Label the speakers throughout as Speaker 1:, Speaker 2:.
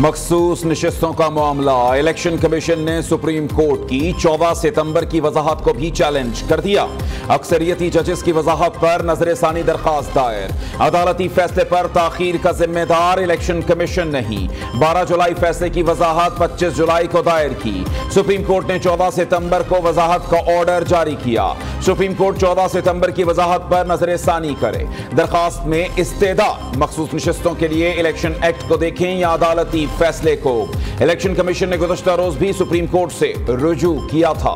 Speaker 1: मखसूस नशिस्तों का मामला। इलेक्शन कमीशन ने सुप्रीम कोर्ट की 14 सितंबर की वजाहत को भी चैलेंज कर दिया। अक्सरियती जजेस की वजाहत पर नजरसानी दरखास्त दायर। अदालती फैसले पर ताखीर का जिम्मेदार इलेक्शन कमीशन नहीं। 12 जुलाई फैसले की वजाहत 25 जुलाई को दायर की। सुप्रीम कोर्ट ने 14 सितंबर को वजाहत का ऑर्डर जारी किया। सुप्रीम कोर्ट 14 सितंबर की वजाहत पर नजरसानी करे। दरखास्त में इस्तेदाद मखसूस नशिस्तों के लिए इलेक्शन एक्ट को देखें या अदालती फैसले को। इलेक्शन कमीशन ने गुज़श्ता रोज भी सुप्रीम कोर्ट से रुजू किया था।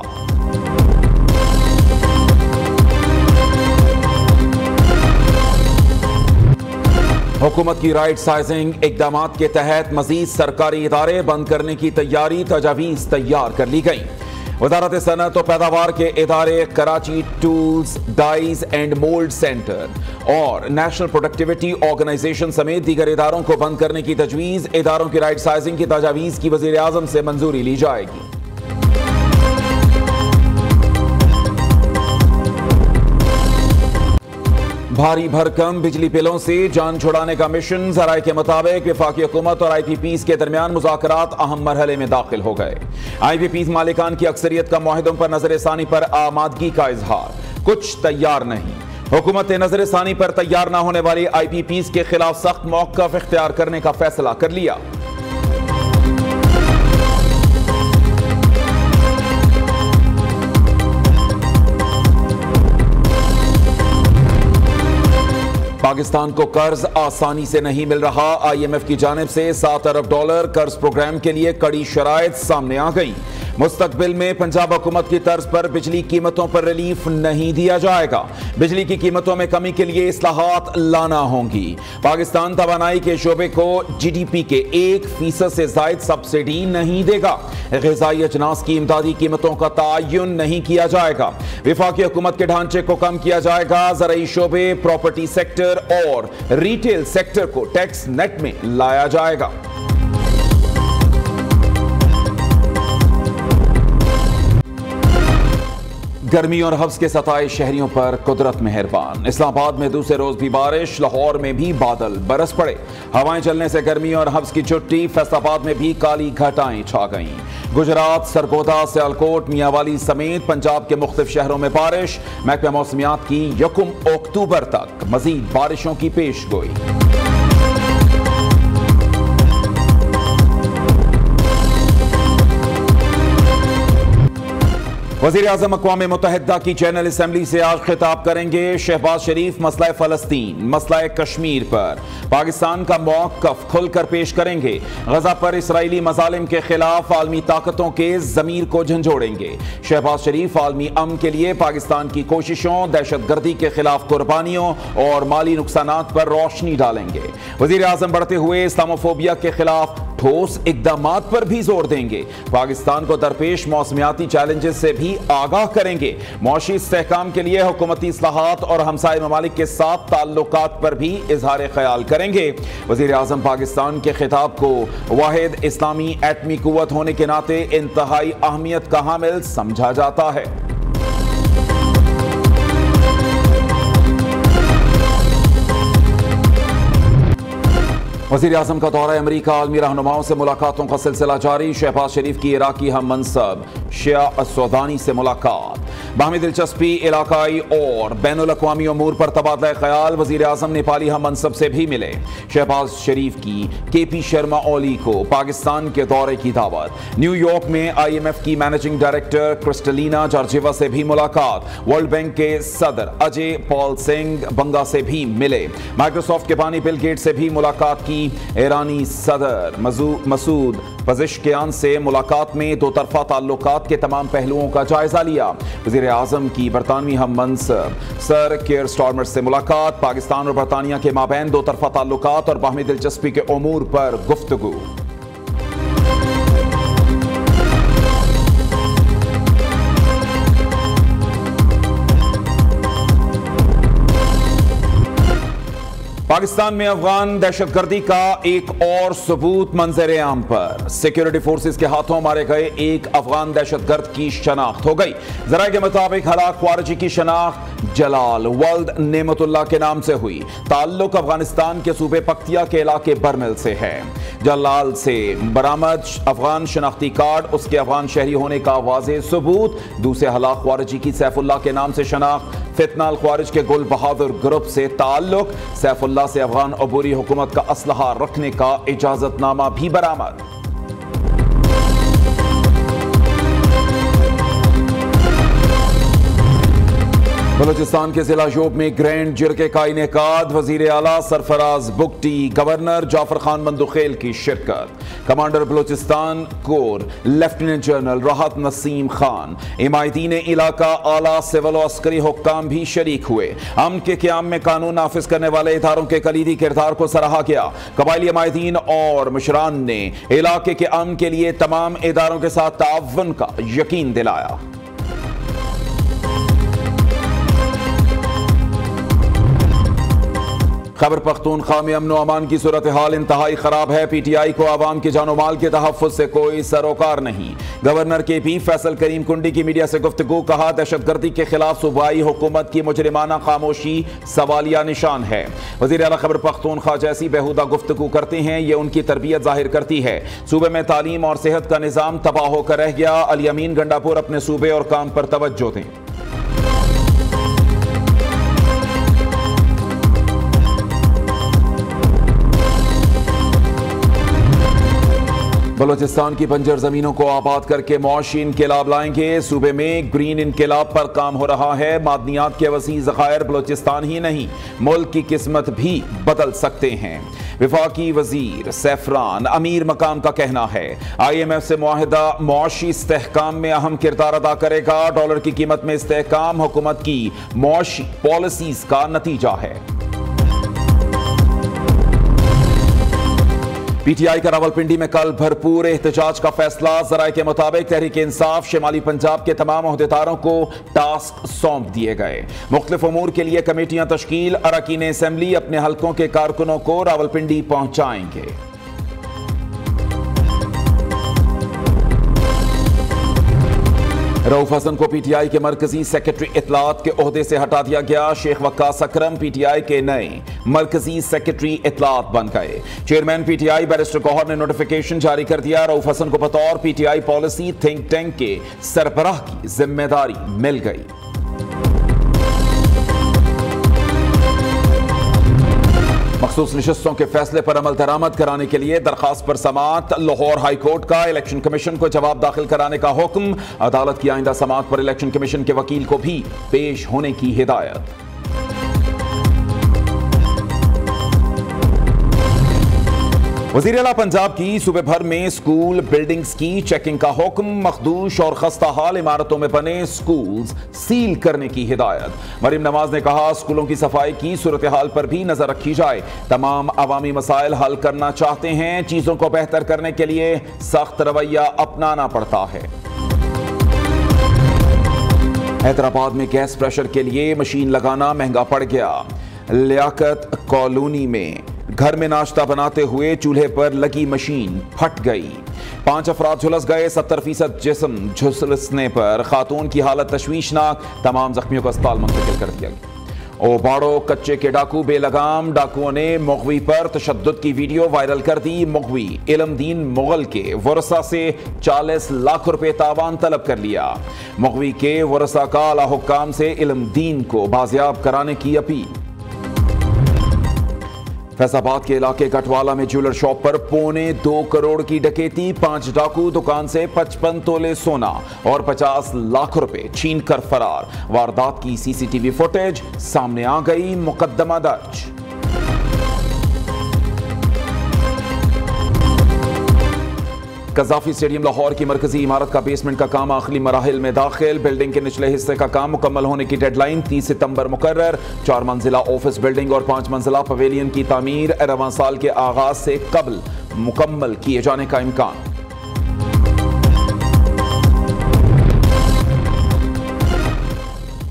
Speaker 1: हुकूमत की राइट साइजिंग इकदाम के तहत मजीद सरकारी इदारे बंद करने की तैयारी तजावीज़ तैयार कर ली गई। वजारत सनअत और पैदावार के इदारे Karachi tools dies and mould centre और नेशनल प्रोडक्टिविटी ऑर्गेनाइजेशन समेत दीगर इदारों को बंद करने की तजवीज़। इदारों की राइट साइजिंग की तजावीज़ की वज़ीर आज़म से मंजूरी ली जाएगी। भारी भरकम बिजली बिलों से जान छुड़ाने का मिशन। ज़राए के मुताबिक वफाकी हुकूमत और IPPs के दरमियान मुज़ाकरात अहम मरहले में दाखिल हो गए। IPPs मालिकान की अक्सरियत का मुआहिदों पर नजरसानी पर आमादगी का इजहार। कुछ तैयार नहीं। हुकूमत ने नजरसानी पर तैयार न होने वाली IPPs के खिलाफ सख्त मौक़िफ़ इख्तियार करने का फैसला कर लिया। पाकिस्तान को कर्ज आसानी से नहीं मिल रहा। IMF की जानिब से $7 अरब कर्ज प्रोग्राम के लिए कड़ी शराइत सामने आ गई। मुस्तकबिल में पंजाब हुकूमत की तर्ज पर बिजली कीमतों पर रिलीफ नहीं दिया जाएगा। बिजली की कीमतों में कमी के लिए इस्लाहात लाना होंगी। पाकिस्तान तवानाई के शोबे को GDP के 1% से जायद सब्सिडी नहीं देगा। ग़िज़ाई अजनास की इमदादी कीमतों का तयन नहीं किया जाएगा। वफाकी हुकूमत के ढांचे को कम किया जाएगा। ज़राई शोबे, प्रॉपर्टी सेक्टर और रिटेल सेक्टर को टैक्स नेट में लाया जाएगा। गर्मी और हब्स के सताए शहरियों पर कुदरत मेहरबान। इस्लामाबाद में दूसरे रोज भी बारिश। लाहौर में भी बादल बरस पड़े। हवाएं चलने से गर्मी और हब्स की छुट्टी। फैसलाबाद में भी काली घटाएं छा गईं। गुजरात, सरगोदा, सियालकोट, मियांवाली समेत पंजाब के मुख्तलिफ शहरों में बारिश। महकमा मौसमियात की 1 अक्टूबर तक मजीद बारिशों की पेशगोई। वज़ीर आज़म अक़वाम मुत्तहिदा की जनरल असम्बली से आज खिताब करेंगे। शहबाज शरीफ मसला फ़लस्तीन, मसला कश्मीर पर पाकिस्तान का मौक़िफ़ खुलकर पेश करेंगे। गज़ा पर इसराइली मज़ालिम के खिलाफ आलमी ताकतों के ज़मीर को झंझोड़ेंगे। शहबाज शरीफ आलमी अमन के लिए पाकिस्तान की कोशिशों, दहशतगर्दी के खिलाफ कुर्बानियों और माली नुकसानात पर रोशनी डालेंगे। वज़ीर आज़म बढ़ते हुए इस्लामोफोबिया के खिलाफ ठोस इक़दामात पर भी जोर देंगे। पाकिस्तान को दरपेश मौसमियाती चैलेंजेस से भी आगाह करेंगे। मौशी इस्तेहकाम के लिए हुकूमती इस्लाहात और हमसाय ममालिक के साथ ताल्लुकात पर भी इजहार ख्याल करेंगे। वज़ीर आज़म पाकिस्तान के खिताब को वाहिद इस्लामी एटमी कुव्वत होने के नाते इंतहाई अहमियत का हामिल समझा जाता है। वज़ीर आज़म का दौरा अमरीका। आलमी रहनुमाओं से मुलाकातों का सिलसिला जारी। शहबाज शरीफ की इराकी हम मनसब शिया असौदानी से मुलाकात। बाहमी दिलचस्पी, इलाकाई और बैनुल अक़वामी अमूर पर तबादला ख्याल। वज़ीर आज़म नेपाली हम मनसब से भी मिले। शहबाज शरीफ की KP शर्मा ओली को पाकिस्तान के दौरे की दावत। न्यूयॉर्क में IMF की मैनेजिंग डायरेक्टर क्रिस्टलिना जॉर्जिवा से भी मुलाकात। वर्ल्ड बैंक के सदर अजय पॉल सिंह बंगा से भी मिले। माइक्रोसॉफ्ट के बानी बिल गेट से भी मुलाकात की। ईरानी सदर मसूद पज़ेश्कियान से मुलाकात में दो तरफा ताल्लुकात के तमाम पहलुओं का जायजा लिया। वज़ीर आज़म की बरतानवी हम मनसब सर केयर स्टार्मर से मुलाकात। पाकिस्तान और बरतानिया के माबैन दो तरफा ताल्लुकात और बाहमी दिलचस्पी के उमूर पर गुफ्तगू। पाकिस्तान में अफगान दहशतगर्दी का एक और सबूत मंजर आम पर। सिक्योरिटी फोर्सेस के हाथों मारे गए एक अफगान दहशतगर्द की शनाख्त हो गई। जराये के मुताबिक हलाक ख्वारिजी की शनाख्त जलाल वल्द नेमतुल्लाह के नाम से हुई। ताल्लुक अफगानिस्तान के सूबे पख्तिया के इलाके बरमिल से है। जलाल से बरामद अफगान शनाख्ती कार्ड उसके अफगान शहरी होने का वाज़ेह सबूत। दूसरे हलाक ख्वारिजी की सैफुल्लाह के नाम से शनाख्त। फितनाल ख्वारिज के गुल बहादुर ग्रुप से ताल्लुक। सैफुल्लाह से अफगान अबूरी हुकूमत का असलहा रखने का इजाजतनामा भी बरामद। बलूचिस्तान के जिला शोब में ग्रैंड जिरके का इनेकाद। वजीर आला सरफराज बुगटी, गवर्नर जाफर खान मंदुखेल की शिरकत। Commander Balochistan core lieutenant general राहत नसीम खान, इमायतीन इलाका, आला सिविल और अस्करी हुक्काम भी शरीक हुए। अमन के क़याम में कानून नाफिज करने वाले इदारों के कलीदी किरदार को सराहा गया। कबायली इमायतीन और मुशरान ने इलाके के अमन के लिए तमाम इदारों के साथ ताअवुन का यकीन दिलाया। खैबर पख्तूनख्वा में अमन व अमान की सूरत हाल इंतहाई खराब है। पीटीआई को आवाम के जानो माल के तहफ़्फ़ुज़ से कोई सरोकार नहीं। गवर्नर के पी फैसल करीम कुंडी की मीडिया से गुफ्तगू, कहा दहशतगर्दी के खिलाफ सूबाई हुकूमत की मुजरिमाना खामोशी सवालिया निशान है। वज़ीर आला खैबर पख्तूनख्वा जैसी बेहुदा गुफ्तगू करते हैं, ये उनकी तरबियत जाहिर करती है। सूबे में तालीम और सेहत का निज़ाम तबाह होकर रह गया। अली अमीन गंडापुर अपने सूबे और काम पर तवज्जो दें। बलूचिस्तान की बंजर जमीनों को आबाद करके मुआशी इनकलाब लाएंगे। सूबे में ग्रीन इनकलाब पर काम हो रहा है। मादनियात के वसी ज़खायर बलूचिस्तान ही नहीं, मुल्क की किस्मत भी बदल सकते हैं। विफाकी वजीर सैफरान अमीर मकाम का कहना है, IMF से मुआहिदा मुआशी इस्तेहकाम में अहम किरदार अदा करेगा। डॉलर की कीमत में इस्तेहकाम हुकूमत की मुआशी पॉलिसीज का नतीजा है। पीटीआई का रावलपिंडी में कल भरपूर एहतजाज का फैसला। जराये के मुताबिक तहरीक इंसाफ शिमाली पंजाब के तमाम ओहदेदारों को टास्क सौंप दिए गए। मुख्तलिफ उमूर के लिए कमेटियां तश्कील। अरकान असेंबली अपने हलकों के कारकुनों को रावलपिंडी पहुंचाएंगे। रऊफ हसन को पीटीआई के मरकजी सेक्रेटरी इतलात के ओहदे से हटा दिया गया। शेख वक्कास अकरम पीटीआई के नए मरकजी सेक्रेटरी इतलात बन गए। चेयरमैन पीटीआई बैरिस्टर गौहर ने नोटिफिकेशन जारी कर दिया। रऊफ हसन को बतौर पीटीआई पॉलिसी थिंक टैंक के सरबराह की जिम्मेदारी मिल गई। मखसूस नशस्तों के फैसले पर अमल दरामद कराने के लिए दरखास्त पर समाअत। लाहौर हाई कोर्ट का इलेक्शन कमीशन को जवाब दाखिल कराने का हुक्म। अदालत की आइंदा समाअत पर इलेक्शन कमीशन के वकील को भी पेश होने की हिदायत। वज़ीर आला पंजाब की सूबे भर में स्कूल बिल्डिंग्स की चेकिंग का हुक्म। मखदूश और खस्ता हाल इमारतों में बने स्कूल्स सील करने की हिदायत। मरीम नवाज ने कहा, स्कूलों की सफाई की सूरत हाल पर भी नजर रखी जाए। तमाम अवामी मसाइल हल करना चाहते हैं, चीजों को बेहतर करने के लिए सख्त रवैया अपनाना पड़ता है। हैदराबाद में गैस प्रेशर के लिए मशीन लगाना महंगा पड़ गया। लियाकत कॉलोनी में घर में नाश्ता बनाते हुए चूल्हे पर लगी मशीन फट गई। 5 अफराद झुलस गए। 70% जिस्म झुलसने पर खातून की हालत तशवीशनाक। तमाम जख्मियों को अस्पताल मुंतकिल कर दिया गया। ओबाड़ो कच्चे के डाकू बेलगाम। डाकुओं ने मुगवी पर तशद्दुद की वीडियो वायरल कर दी। मुगवी इल्मदीन मुगल के वरसा से 40 लाख रुपए तावान तलब कर लिया। मुगवी के वरसा का आला हुक्काम से इल्मदीन को बाजियाब कराने की अपील। फैजाबाद के इलाके कटवाला में ज्वेलर शॉप पर 1.25 करोड़ की डकैती। 5 डाकू दुकान से 55 तोले सोना और 50 लाख रुपए छीन कर फरार। वारदात की सीसीटीवी फुटेज सामने आ गई। मुकदमा दर्ज। कज़ाफी स्टेडियम लाहौर की मरकजी इमारत का बेसमेंट का काम आखिरी मराहिल में दाखिल। बिल्डिंग के निचले हिस्से का काम मुकम्मल होने की डेडलाइन 30 सितंबर मुकर्रर। 4 मंजिला ऑफिस बिल्डिंग और 5 मंजिला पवेलियन की तामीर रवां साल के आगाज से कबल मुकम्मल किए जाने का इम्कान।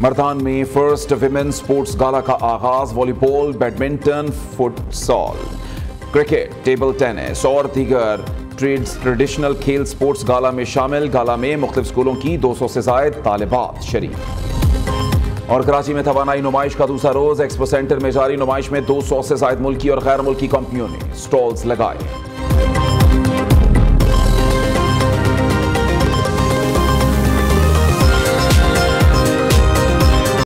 Speaker 1: मर्दान में फर्स्ट विमेन स्पोर्ट्स गाला का आगाज। Volleyball, badminton, futsal, cricket, table tennis और दीगर ट्रेडिशनल खेल स्पोर्ट्स गाला में शामिल। गाला में मुख्तलिफ स्कूलों की 200 से ज्यादा तालिबात शरीक। और कराची में तवानाई नुमाइश का दूसरा रोज। एक्सपो सेंटर में जारी नुमाइश में 200 से ज्यादा मुल्की और गैर मुल्की कंपनियों ने स्टॉल्स लगाए।